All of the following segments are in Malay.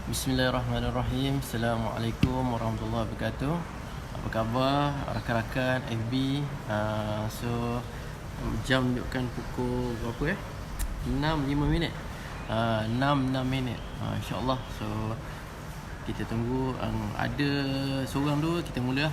Bismillahirrahmanirrahim. Assalamualaikum warahmatullahi wabarakatuh. Apa khabar rakan-rakan FB? Jam menunjukkan pukul berapa 6.05 minit. 6 minit. InsyaAllah. So kita tunggu ada seorang dulu, kita mula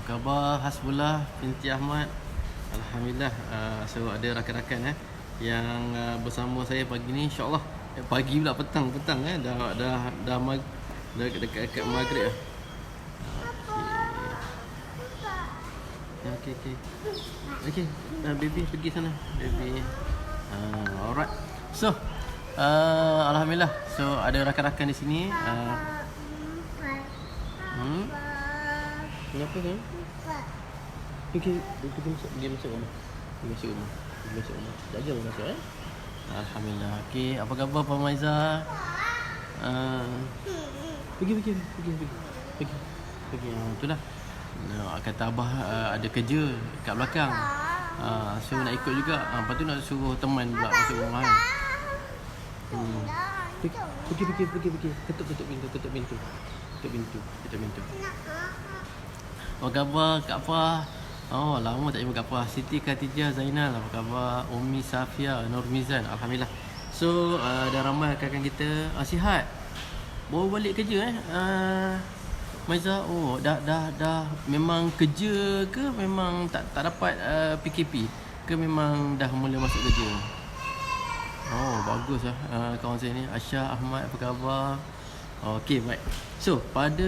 khabar Hasbullah binti Ahmad. Alhamdulillah. So ada rakan-rakan yang bersama saya pagi ni, insya-Allah. Pagi pula, petang dah dekat maghrib dah. Okey. Baby pergi sana. Baby. Alright. So alhamdulillah. So ada rakan-rakan di sini. Kenapa kan? Pergi masuk rumah. Jaga masuk Alhamdulillah. Okey, apa khabar Pak Maiza? Pergi. Itulah. Kata abah ada kerja kat belakang. So nak ikut juga. Lepas tu nak suruh teman pula masuk rumah. Pergi. Ketuk pintu. Apa khabar Kak Fah? Oh, lama tak jumpa Kak Fah. Siti Khatijah Zainal, apa khabar? Umi Safia Nurmizan, alhamdulillah. So dah ramai rakan kita sihat. Baru balik kerja Maiza. Oh, dah memang kerja ke memang tak dapat PKP ke memang dah mula masuk kerja? Oh, bagus kawan saya ni. Aisyah Ahmad, apa khabar? Okey, baik. So pada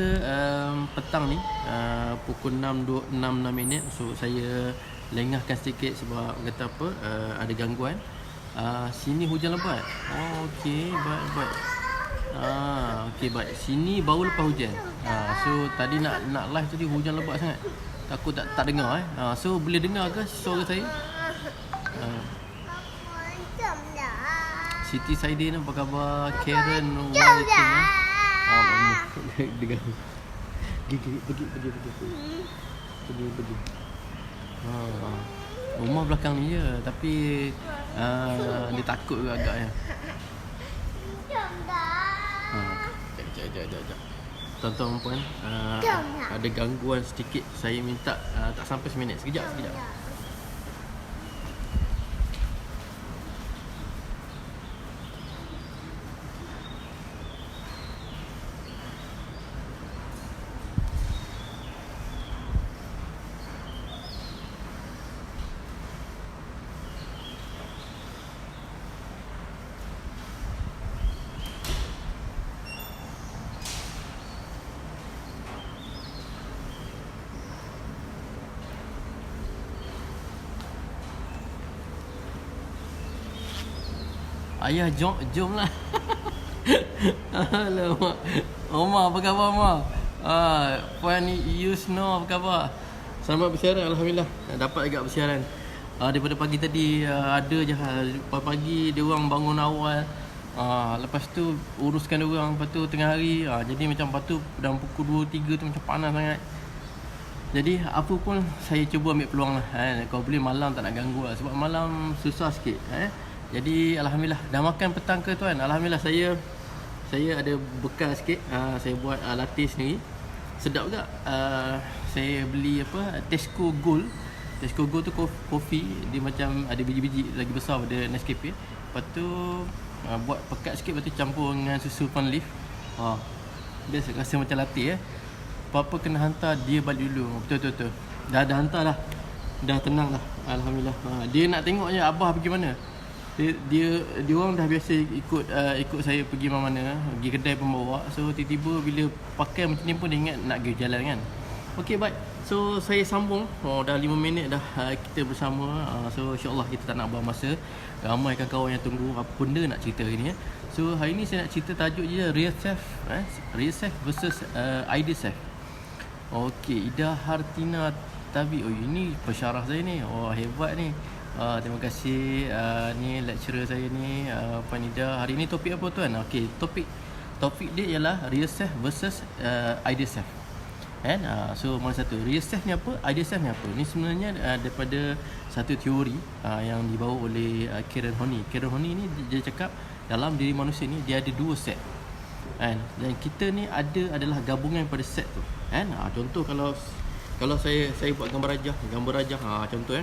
petang ni pukul 6.06 minit. So saya lengahkan sedikit sebab kata apa, ada gangguan. Sini hujan lebat. Okey, baik. Okey, baik. Sini baru lepas hujan. So tadi nak live tadi hujan lebat sangat. Takut tak dengar So boleh dengar ke suara saya? Siti Saidin, apa khabar? Karen Walikin dengar. Pergi. Rumah belakang ni je, tapi dia takut juga agaknya. Sekejap. Tuan-tuan puan, ada gangguan sedikit. Saya minta tak sampai seminit. Sekejap. Ayah jom lah. Alamak. Omar, apa khabar Omar? Puan Yusno, apa khabar? Selamat bersiaran, alhamdulillah. Dapat juga bersiaran. Daripada pagi tadi ada je pagi dia orang bangun awal. Lepas tu uruskan dia orang, lepas tu tengah hari. Jadi macam lepas tu dalam pukul 2-3 tu macam panas sangat. Jadi apa pun saya cuba ambil peluang lah. Kalau boleh malam tak nak ganggu lah. Sebab malam susah sikit. Jadi alhamdulillah. Dah makan petang ke tuan? Alhamdulillah, saya ada bekal sikit. Saya buat latte sendiri. Sedap juga. Saya beli Tesco Gold. Tesco Gold tu kopi. Dia macam ada biji-biji lagi besar pada Nescafe. Lepas tu buat pekat sikit. Lepas tu campur dengan susu Fun Leaf. Biasa rasa macam latte Apa-apa kena hantar dia balik dulu. Betul. Dah hantar dah. Dah tenang dah, alhamdulillah. Dia nak tengok je abah pergi mana. Dia orang dah biasa ikut saya pergi mana-mana, pergi kedai pun bawa. So tiba-tiba bila pakai macam ni pun dia ingat nak pergi jalan kan. Okey, baik. So saya sambung. Dah 5 minit dah kita bersama. So insyaAllah kita tak nak buang masa. Ramai kawan-kawan yang tunggu apa benda nak cerita hari ni. So hari ni saya nak cerita tajuk je real self, real self versus ideal self. Okey, Ida Hartina Tabi. Oh, ini pensyarah saya ni. Oh, hebat ni. Terima kasih. Ni lecturer saya ni, Puan Ida. Hari ni topik apa tuan? Okey, topik dia ialah real self versus ideal self. So mana satu? Real self ni apa? Ideal self ni apa? Ni sebenarnya daripada satu teori yang dibawa oleh Karen Horney. Karen Horney ni dia cakap dalam diri manusia ni dia ada 2 set. Dan kita ni adalah gabungan pada set tu. Contoh kalau saya buat gambar rajah, contoh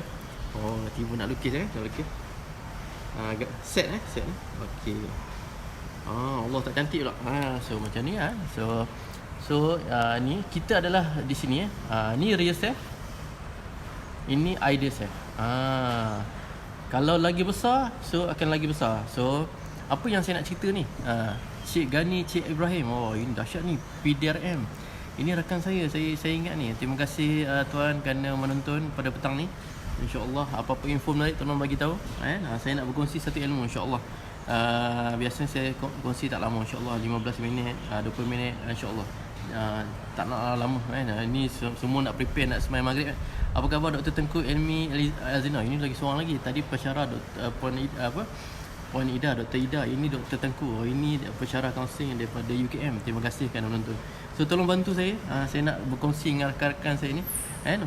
tiba nak lukis nak lukis. Set set. Okey. Allah tak cantik pula. So macam ni So ni kita adalah di sini ni real self. Ini ideal self. Kalau lagi besar, so akan lagi besar. So apa yang saya nak cerita ni? Cik Gani, Cik Ibrahim. Oh, ini dahsyat ni, PDRM. Ini rakan saya ingat ni. Terima kasih tuan kerana menonton pada petang ni. InsyaAllah apa-apa info menarik tolong bagi tahu. Saya nak berkongsi satu ilmu insyaAllah. Biasanya saya kongsi tak lama insyaAllah, 15 minit, 20 minit insyaAllah. Tak nak lama Ini semua nak prepare nak sembahyang maghrib. Apa khabar Dr. Tengku Elmi Azina? Ini lagi seorang lagi. Tadi pensyarah Puan Ida, Dr. Ida. Ini Dr. Tengku. Ini pensyarah kaunseling daripada UKM. Terima kasih kerana menonton. So tolong bantu saya. Saya nak berkongsi dengan rakan-rakan saya ni.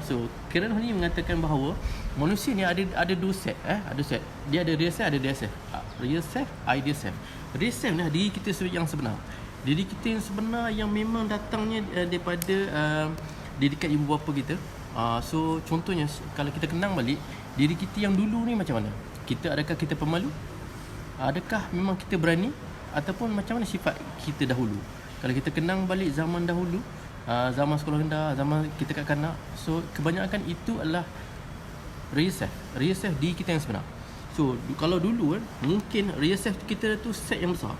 So Karen Horney mengatakan bahawa manusia ni ada 2 set. Ada set. Dia ada real self, ada ideal self. Real self, ideal self. Real self ni diri kita yang sebenar. Diri kita yang sebenar yang memang datangnya daripada didikan ibu bapa kita. So contohnya kalau kita kenang balik diri kita yang dulu ni macam mana? Adakah kita pemalu? Adakah memang kita berani? Ataupun macam mana sifat kita dahulu? Kalau kita kenang balik zaman dahulu, zaman sekolah rendah, zaman kita kanak-kanak, so kebanyakan itu adalah real self diri kita yang sebenar. So kalau dulu mungkin real self kita tu set yang besar.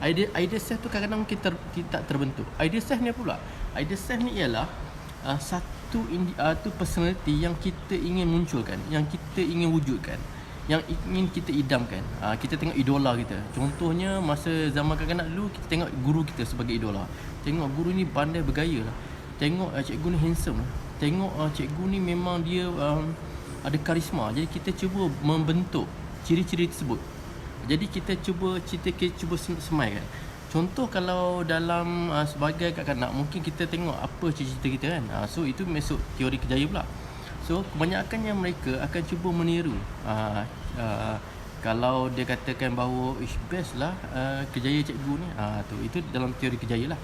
Ideal self tu kadang-kadang kita tak terbentuk. Ideal self ni apa pula? Ideal self ni ialah satu personality yang kita ingin munculkan, yang kita ingin wujudkan, yang ingin kita idamkan. Kita tengok idola kita. Contohnya masa zaman kanak-kanak dulu, kita tengok guru kita sebagai idola. Tengok guru ni pandai bergaya lah. Tengok cikgu ni handsome lah. Tengok cikgu ni memang dia ada karisma. Jadi kita cuba membentuk ciri-ciri tersebut. Jadi kita cuba semaikan. Contoh kalau dalam sebagai kanak-kanak, mungkin kita tengok apa cita-cita kita kan. So itu masuk teori kejaya pula. So kebanyakannya mereka akan cuba meniru. Kalau dia katakan bahawa best lah kejaya cikgu ni, itu dalam teori kejaya lah.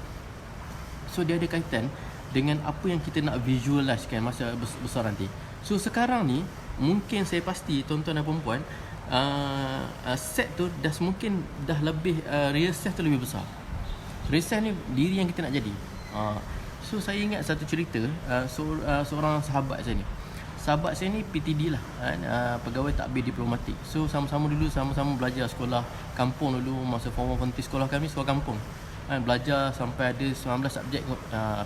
So dia ada kaitan dengan apa yang kita nak visualisekan masa besar nanti. So sekarang ni mungkin saya pasti tuan-tuan dan perempuan, set tu mungkin dah lebih real self tu lebih besar. Real self ni diri yang kita nak jadi. So saya ingat satu cerita, seorang sahabat saya ni. Sahabat saya ni PTD lah, pegawai takbir diplomatik. So sama-sama belajar sekolah kampung dulu. Masa form 1 sekolah kami sekolah kampung. Belajar sampai ada 19 subjek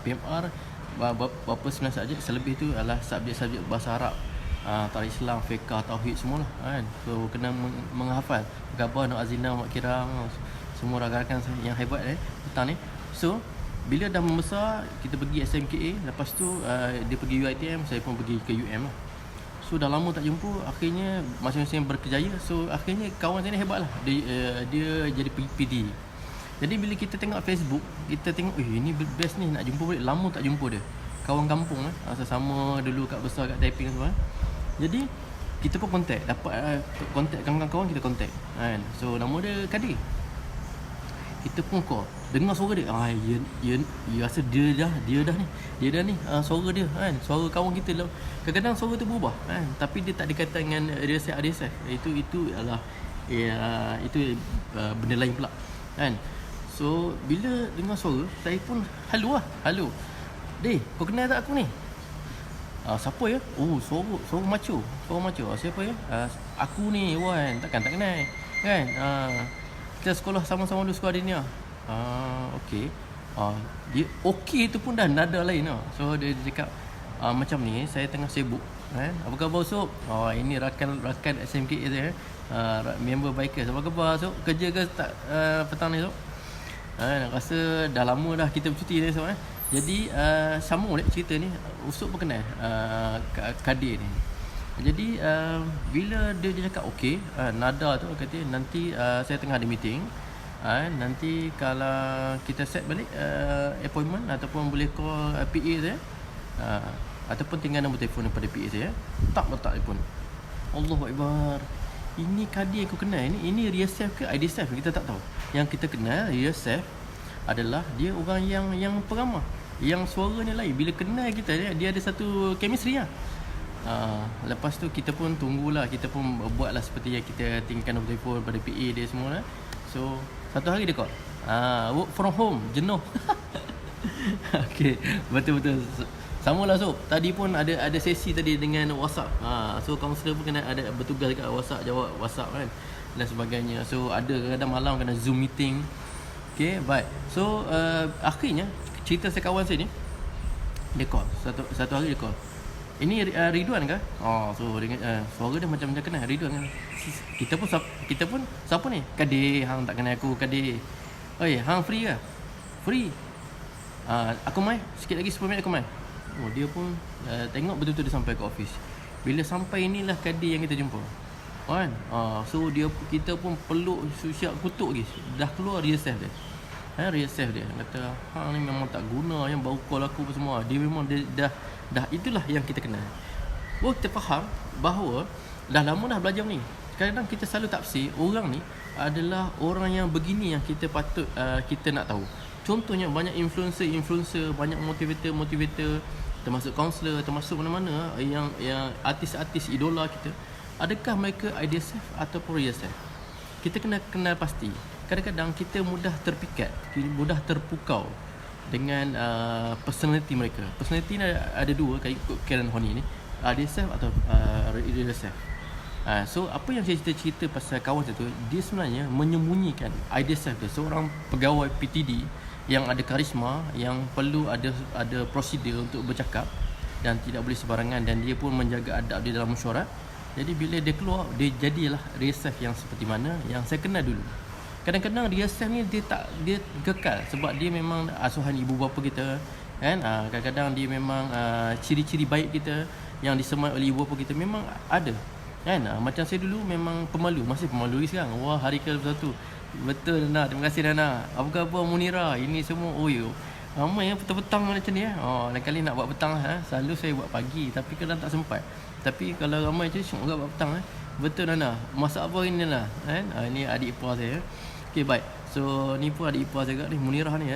PMR, berapa 9 subjek, selebih tu adalah subjek-subjek bahasa Arab, tarikh Islam, fiqh, tauhid semualah kan. So kena menghafal Gabah, Nur Azina, Mak Kirang, semua rakan-rakan yang hebat petang ni. So bila dah membesar, kita pergi SMKA. Lepas tu dia pergi UiTM, saya pun pergi ke UM lah. So dah lama tak jumpa, akhirnya masing-masing berkejaya. So akhirnya kawan saya ni hebat lah. Dia jadi PD. Jadi bila kita tengok Facebook, kita tengok ini best ni, nak jumpa balik. Lama tak jumpa dia. Kawan kampung sesama dulu kat besar kat Taiping semua. Jadi kita pun kontak, dapat kontak kawan-kawan, kita kontak kan. So nama dia Kadir. Kita pun call, dengar suara dia. Ya rasa dia dah ni suara dia kan. Suara kawan kita lah. Kadang-kadang suara tu berubah kan, tapi dia tak dikatakan dengan dia self. Itu adalah itu benda lain pula kan. So bila dengar suara, saya pun halo. Deh, kau kenal tak aku ni? Siapa ya? Suara macho. Siapa ya? Aku ni Wan, takkan tak kenal kan. Kita sekolah sama-sama dulu sekolah Dinia. Okey. Dia okey tu pun dah nada lain . So dia cakap macam ni saya tengah sibuk kan. Apa khabar Sob? Ini rakan SMK saya, member bikers. Apa khabar Sob? Kerja ke tak petang ni Sob? Rasa dah lama dah kita bercuti ni Sob. Jadi sambung balik cerita ni. Usop pun kenal Kadir ni. Jadi bila dia cakap okey, nada tu kata nanti saya tengah ada meeting, nanti kalau kita set balik appointment ataupun boleh call PA saya, ataupun tinggal nombor telefon daripada PA saya, tak letak telefon. Allahu Akbar. Ini Kadir aku kenal ni. Ini Riyasef ke Aidisef kita tak tahu. Yang kita kenal Riyasef adalah dia orang yang peramah, yang suaranya lain. Bila kenal kita dia ada satu chemistry lah. Lepas tu kita pun tunggulah, kita pun buatlah seperti yang kita tinggalkan nombor telefon pada PA dia semua lah. So satu hari dia call, work from home, jenuh. Okay, betul-betul samalah Sob. Tadi pun ada sesi tadi dengan WhatsApp. So kaunselor pun kena ada bertugas dekat WhatsApp, jawab WhatsApp kan dan sebagainya. So ada kadang-kadang malam kena Zoom meeting. Okay, baik. So akhirnya cerita sekawan saya ni, dia call satu hari dia call. Ini Ridwan ke? So suara dia macam kenal Ridwan kan. Kita pun siapa ni? Kadir, hang tak kenal aku Kadir. Oi, hang free ke? Free. Aku mai sikit lagi 10 minit aku mai. Dia pun tengok betul-betul dia sampai ke office. Bila sampai inilah Kadir yang kita jumpa. Kan? So kita pun peluk, siap kutuk lagi. Dah keluar Riyasef dia. Riyasef dia kata, hang ni memang tak guna yang bau call aku apa semua. Dia memang dah itulah yang kita kenal. Kita faham bahawa dah lama dah belajar ni. Kadang-kadang kita selalu tafsir orang ni adalah orang yang begini yang kita patut kita nak tahu. Contohnya banyak influencer, banyak motivator, termasuk kaunselor, termasuk mana-mana yang artis-artis idola kita. Adakah mereka Aidisef ataupun Riyasef? Kita kena kenal pasti. Kadang-kadang kita mudah terpikat, mudah terpukau dengan personality mereka. Personality ni ada dua, kalau ikut Karen Horney ni, Aidisef atau Riyasef. So apa yang saya cerita pasal kawan saya tu, dia sebenarnya menyembunyikan Aidisef dia, seorang pegawai PTD yang ada karisma, yang perlu ada prosedur untuk bercakap dan tidak boleh sebarangan, dan dia pun menjaga adab di dalam mesyuarat. Jadi bila dia keluar, dia jadilah Riyasef yang seperti mana yang saya kenal dulu. Kadang-kadang Riyasef ni dia kekal sebab dia memang asuhan ibu bapa kita kan. Kadang-kadang dia memang ciri-ciri baik kita yang disemai oleh ibu bapa kita memang ada kan. Macam saya dulu memang pemalu, masih pemalu sekarang. Wah, hari ke-21. Betul Nana, terima kasih Nana. Apa khabar Munira? Ini semua ramai yang petang-petang macam ni lain kali nak buat petang selalu saya buat pagi tapi kadang tak sempat. Tapi kalau ramai je syok juga buat petang Betul Nana. Masak apa ini Nana kan? Ini adik ipar saya. Okey, baik. So ni pun adik ipar saya juga ni, Munirah ni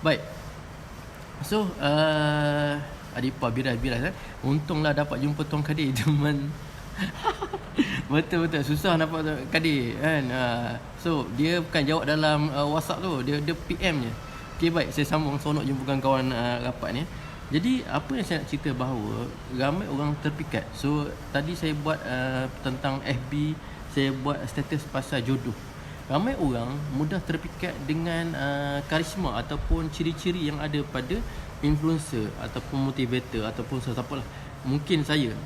baik. So adik ipar biras untunglah dapat jumpa Tuan Kadir teman. Betul susah dapat Kadir kan. So dia bukan jawab dalam WhatsApp tu, dia PM je. Okey, baik, saya sambung seronok jumpa kawan rapat ni. Jadi apa yang saya nak cerita bahawa ramai orang terpikat. So tadi saya buat tentang FB, saya buat status pasal jodoh. Ramai orang mudah terpikat dengan karisma ataupun ciri-ciri yang ada pada influencer ataupun motivator ataupun sesiapa lah. Mungkin saya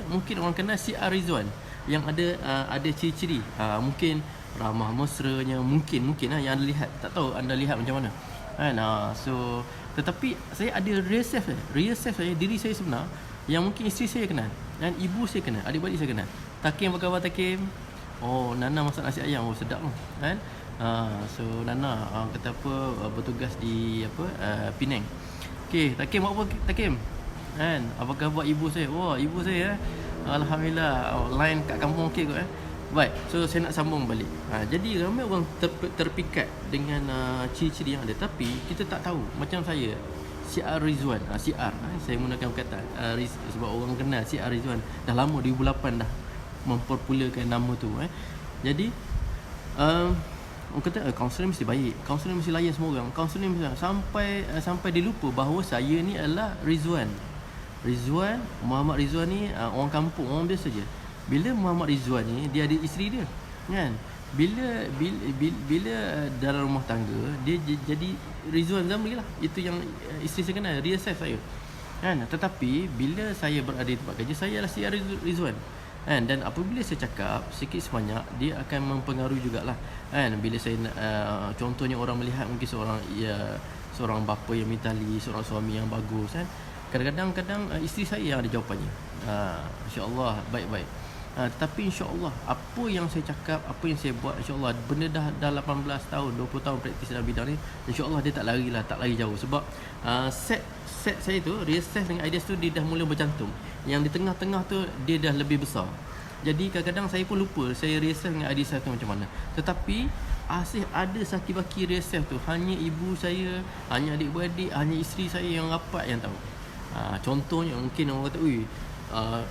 mungkin orang kenal si Rizwan yang ada ciri-ciri mungkin ramah mesranya, mungkin lah yang anda lihat. Tak tahu anda lihat macam mana kan. So tetapi saya ada Riyasef saya, diri saya sebenar, yang mungkin isteri saya kenal dan ibu saya kenal, adik-beradik saya kenal. Takim, apa khabar Takim? Nana masak nasi ayam, sedap kan. So Nana kata apa bertugas di Penang. Okey, Takim buat apa Takim? Kan, apa khabar ibu saya? Ibu saya alhamdulillah line kat kampung okey kot Baik, so saya nak sambung balik. Jadi ramai orang terpikat dengan ciri-ciri yang ada, tapi kita tak tahu. Macam saya, Syiar Rizwan, Syiar, saya menggunakan perkataan sebab orang kenal Syiar Rizwan dah lama, 2008 dah mempopularkan nama tu. Jadi orang kata kaunselor mesti baik, kaunselor mesti layan semua orang, kaunselor mesti sampai dia lupa bahawa saya ni adalah Rizwan Muhammad Rizwan ni orang kampung, orang biasa je. Bila Muhammad Rizwan ni dia ada isteri dia kan, bila dalam rumah tangga dia jadi Rizwan Zamri lah. Itu yang isteri saya kenal, Riyasef saya. kan. Tetapi bila saya berada di tempat kerja, saya adalah CR Rizwan kan. Dan apabila saya cakap sikit sebanyak, dia akan mempengaruhi jugalah kan. Bila saya contohnya orang melihat mungkin seorang bapa yang mitali, seorang suami yang bagus kan, kadang-kadang isteri saya yang ada jawapannya. InsyaAllah baik-baik. Tetapi insyaAllah apa yang saya cakap, apa yang saya buat, insyaAllah benda dah 18 tahun, 20 tahun praktis dalam bidang ni, insyaAllah dia tak lari jauh. Sebab set saya tu, reassess dengan ideas tu, dia dah mula bercantum. Yang di tengah-tengah tu dia dah lebih besar. Jadi kadang-kadang saya pun lupa saya reassess dengan ideas saya tu macam mana. Tetapi asyik ada saki-baki reassess tu, hanya ibu saya, hanya adik-beradik, hanya isteri saya yang rapat yang tahu. Contohnya mungkin orang kata,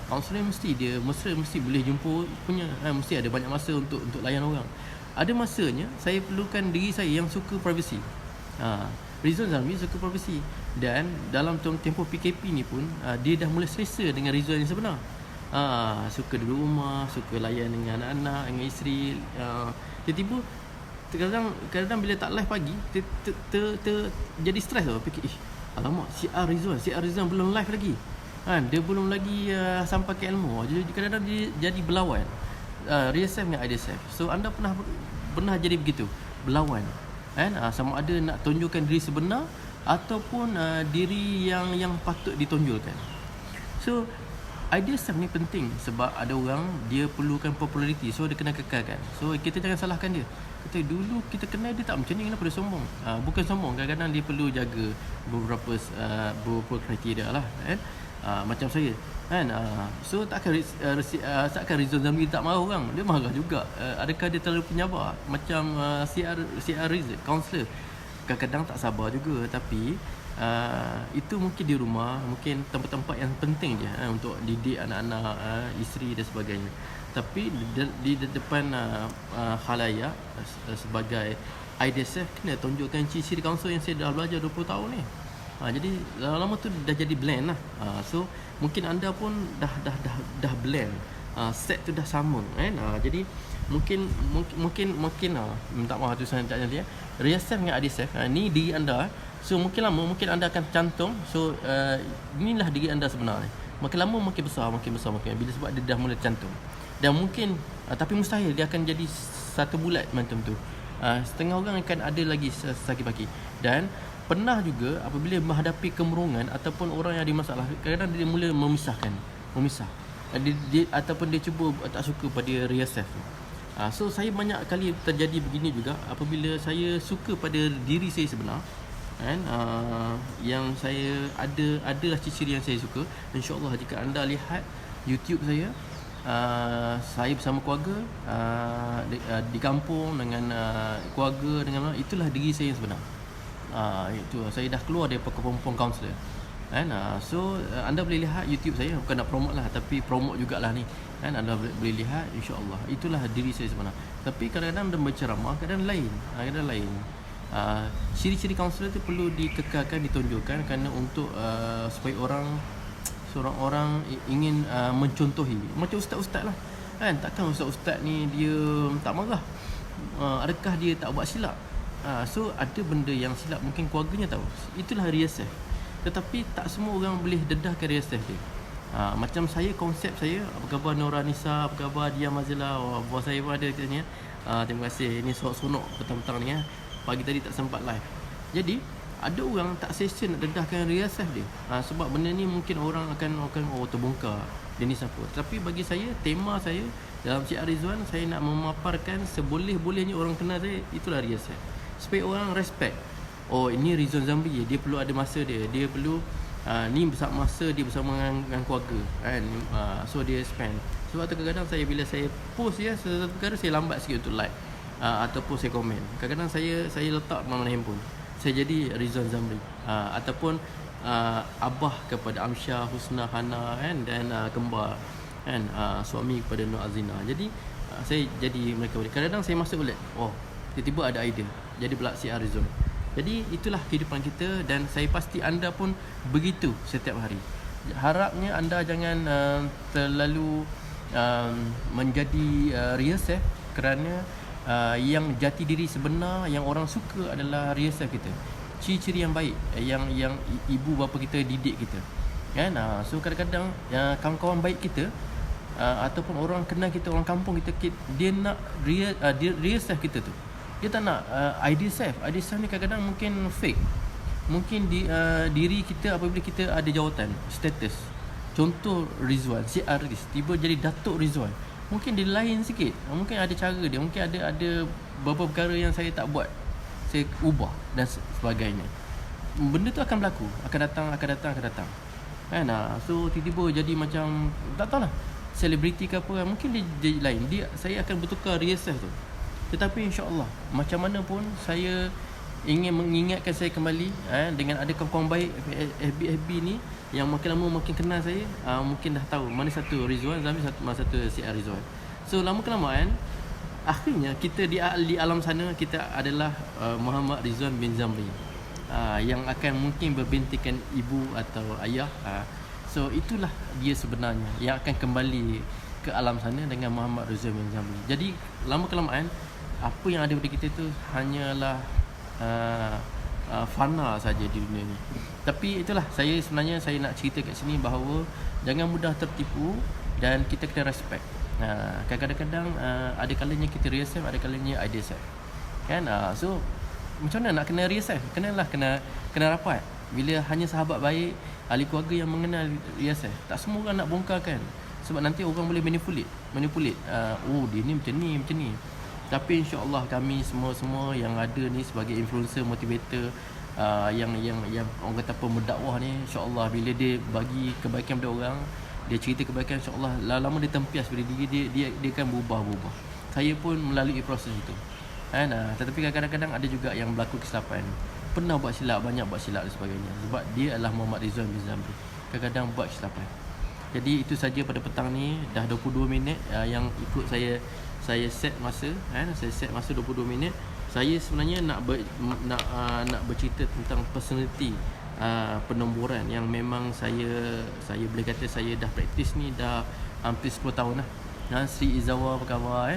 kaunselor mesti boleh jumpa punya, mesti ada banyak masa untuk layan orang. Ada masanya saya perlukan diri saya yang suka privacy. Rizwan Zamri suka privacy, dan dalam tempoh PKP ni pun dia dah mula selesa dengan Rizwan yang sebenar. Suka duduk rumah, suka layan dengan anak-anak, dengan isteri. Tiba-tiba kadang-kadang bila tak live pagi jadi stres tau. Fikir, alamak, CR Rizwan belum live lagi kan, dia belum lagi sampai ke ilmu. Jadi kadang-kadang dia jadi berlawan. Reassess dengan idea self. So anda pernah jadi begitu, berlawan kan, sama ada nak tunjukkan diri sebenar ataupun diri yang patut ditonjolkan. So idea self ni penting sebab ada orang dia perlukan populariti, so dia kena kekalkan. So kita jangan salahkan dia. Kita dulu kita kenal dia tak macam ni, kenapa dia sombong? Bukan sombong, kadang-kadang dia perlu jaga beberapa kriteria lah kan. Macam saya kan, so takkan Rizwan Zamri tak marah orang, dia marah juga. Adakah dia terlalu penyabar macam CR Rizwan, kaunselor? Kadang-kadang tak sabar juga. Tapi itu mungkin di rumah, mungkin tempat-tempat yang penting je untuk didik anak-anak, isteri dan sebagainya. Tapi di depan khalayak sebagai idea self, kena tunjukkan ciri-ciri kaunselor yang saya dah belajar 20 tahun ni. Jadi lama-lama tu dah jadi blend lah. So mungkin anda pun dah blend, set tu dah sama kan. Jadi mungkin minta maaf tu saya tak nanti reassess dengan adik self. Ni diri anda. So mungkin lama mungkin anda akan cantum. So inilah diri anda sebenarnya. Makin lama makin besar bila sebab dia dah mula cantum. Dan mungkin tapi mustahil dia akan jadi satu bulat macam tu. Setengah orang akan ada lagi sakit-baki. Dan pernah juga apabila menghadapi kemurungan ataupun orang yang ada masalah, kadang-kadang dia mula memisah. Dia ataupun dia cuba tak suka pada reassess. So saya banyak kali terjadi begini juga apabila saya suka pada diri saya sebenar kan, yang saya adalah ciri-ciri yang saya suka. InsyaAllah jika anda lihat YouTube saya, saya bersama keluarga di kampung dengan keluarga, dengan itulah diri saya yang sebenar. Itu saya dah keluar daripada kepompong kaunselor kan. So anda boleh lihat YouTube saya, bukan nak promote lah tapi promote jugalah ni kan. Anda boleh lihat, insya-Allah itulah diri saya sebenar. Tapi kadang-kadang anda berceramah, kadang lain. Ciri-ciri kaunselor tu perlu dikekalkan, ditunjukkan kerana untuk supaya seorang orang ingin mencontohi. Macam ustaz-ustaz lah kan. Takkan ustaz-ustaz ni dia tak marah, adakah dia tak buat silap? So ada benda yang silap mungkin keluarganya tahu. Itulah reassess. Tetapi tak semua orang boleh dedahkan reassess dia. Macam saya, konsep saya, apa khabar Nora Nisa, apa khabar Dia Mazila, buat saya pun ada katanya. Terima kasih, ini sonok petang-petang ni pagi tadi tak sempat live. Jadi ada orang tak selesa nak dedahkan reassess dia. Sebab benda ni mungkin orang akan terbongkar dia ni siapa. Tapi bagi saya, tema saya dalam CR Rizwan, saya nak memaparkan seboleh-bolehnya orang kenal saya, itulah reassess. Supaya orang respect. Oh, ini Rizwan Zamri, dia perlu ada masa dia perlu ni bersama masa dia bersama dengan keluarga kan. So dia spend. Sebab tu kadang-kadang saya bila saya post sesuatu perkara, saya lambat sikit untuk like ataupun saya komen. Kadang-kadang saya letak mana handphone, saya jadi Rizwan Zamri, ataupun abah kepada Amsyah, Husna, Hana kan, dan kembar kan, suami kepada Nur Azina. Jadi saya jadi mereka. Kadang-kadang saya masuk balik, tiba-tiba ada idea, jadi pula CR Rizwan. Jadi itulah kehidupan kita, dan saya pasti anda pun begitu setiap hari. Harapnya anda jangan terlalu menjadi reassess, kerana yang jati diri sebenar yang orang suka adalah reassess kita. Ciri-ciri yang baik yang ibu bapa kita didik kita. kan. So kadang-kadang kawan-kawan baik kita ataupun orang kenal kita, orang kampung kita, dia nak real self kita tu. Dia tak nak idea self ni kadang-kadang mungkin fake. Mungkin diri kita apabila kita ada jawatan, status. Contoh Rizwan, si Aris tiba jadi Datuk Rizwan. Mungkin dia lain sikit. Mungkin ada cara dia, mungkin ada beberapa perkara yang saya tak buat, saya ubah dan sebagainya. Benda tu akan berlaku, akan datang. Kan? So tiba-tiba jadi macam tak tahulah, selebriti ke apa, mungkin dia jadi lain. Saya akan bertukar real self tu. Tetapi insya-Allah macam mana pun saya ingin mengingatkan saya kembali dengan ada kawan-kawan baik FB ni yang makin lama makin kenal saya, mungkin dah tahu mana satu Rizwan Zamri, satu si Rizwan. So lama kelamaan akhirnya kita di alam sana kita adalah Muhammad Rizwan bin Zamri, yang akan mungkin berbintikan ibu atau ayah. So itulah dia sebenarnya yang akan kembali ke alam sana dengan Muhammad Rizwan bin Zamri. Jadi lama kelamaan apa yang ada pada kita tu hanyalah fana saja di dunia ni. Tapi itulah saya nak cerita kat sini bahawa jangan mudah tertipu dan kita kena respect. Kadang-kadang ada kalanya kita real self, ada kalanya idea self. Kan? So macam mana nak kena real self? Kena rapat. Bila hanya sahabat baik, ahli keluarga yang mengenal real self, tak semua orang nak bongkarkan. Sebab nanti orang boleh manipulate. Oh dia ni macam ni. Tapi insya-Allah kami semua yang ada ni sebagai influencer, motivator, yang orang kata apa, mendakwah ni, insya-Allah bila dia bagi kebaikan pada orang, dia cerita kebaikan, insya-Allah lama dia tempias pada diri dia akan berubah. Saya pun melalui proses itu. Tetapi kadang-kadang ada juga yang berlaku kesilapan. Pernah buat silap, banyak buat silap dan sebagainya. Sebab dia adalah Muhammad Rizwan bin Zamri. Kadang-kadang buat kesilapan. Jadi itu saja pada petang ni, dah 22 minit yang ikut saya set masa, saya set masa 22 minit. Saya sebenarnya nak bercerita tentang personality penomboran yang memang saya boleh kata saya dah praktis ni dah hampir 10 tahun lah. Sri Izawa apa khabar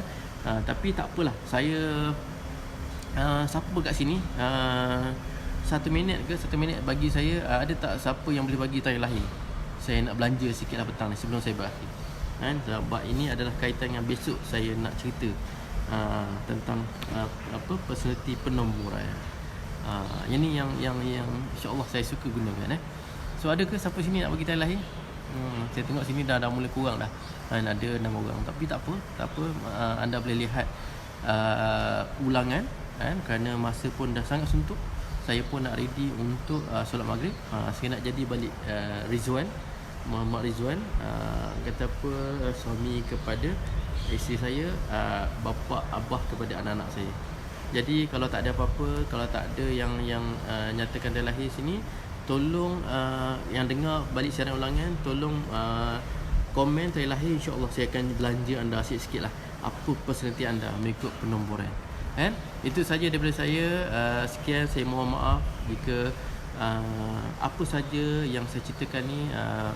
tapi tak apalah, saya siapa kat sini 1 minit bagi saya, ada tak siapa yang boleh bagi tarikh lahir? Saya nak belanja sikit lah petang ni sebelum saya berakhir. Sebab ini adalah kaitan yang besok saya nak cerita tentang personality penomboran. Yang ni yang insya-Allah saya suka gunakan. So ada ke siapa sini nak bagi tarikh lahir? Saya tengok sini dah mula kurang dah. Ada 6 orang, tapi tak apa. Anda boleh lihat ulangan kerana masa pun dah sangat suntuk. Saya pun nak ready untuk solat maghrib. Saya nak jadi balik Rizwan, Muhammad Rizwan, kata apa, suami kepada isteri saya, bapa abah kepada anak-anak saya. Jadi kalau tak ada apa-apa, kalau tak ada yang nyatakan tarikh lahir sini, tolong yang dengar balik siaran ulangan, tolong komen tarikh lahir, insya-Allah saya akan belanja anda sikit-sikit lah apa personality anda mengikut penomboran. Itu saja daripada saya. Sekian, saya mohon maaf jika apa saja yang saya ceritakan ni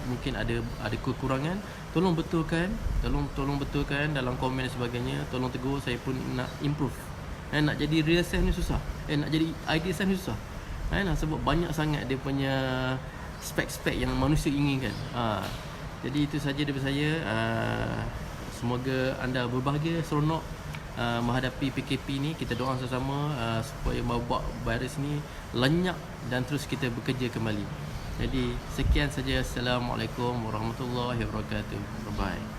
mungkin ada kekurangan. Tolong betulkan dalam komen dan sebagainya. Tolong tegur, saya pun nak improve. Nak jadi real self ni susah. Nak jadi idea self ni susah. Sebab banyak sangat dia punya spek-spek yang manusia inginkan. Jadi itu saja daripada saya. Semoga anda berbahagia, seronok menghadapi PKP ni. Kita doa sama-sama supaya wabak virus ni lenyap dan terus kita bekerja kembali. Jadi sekian saja. Assalamualaikum warahmatullahi wabarakatuh. Bye bye.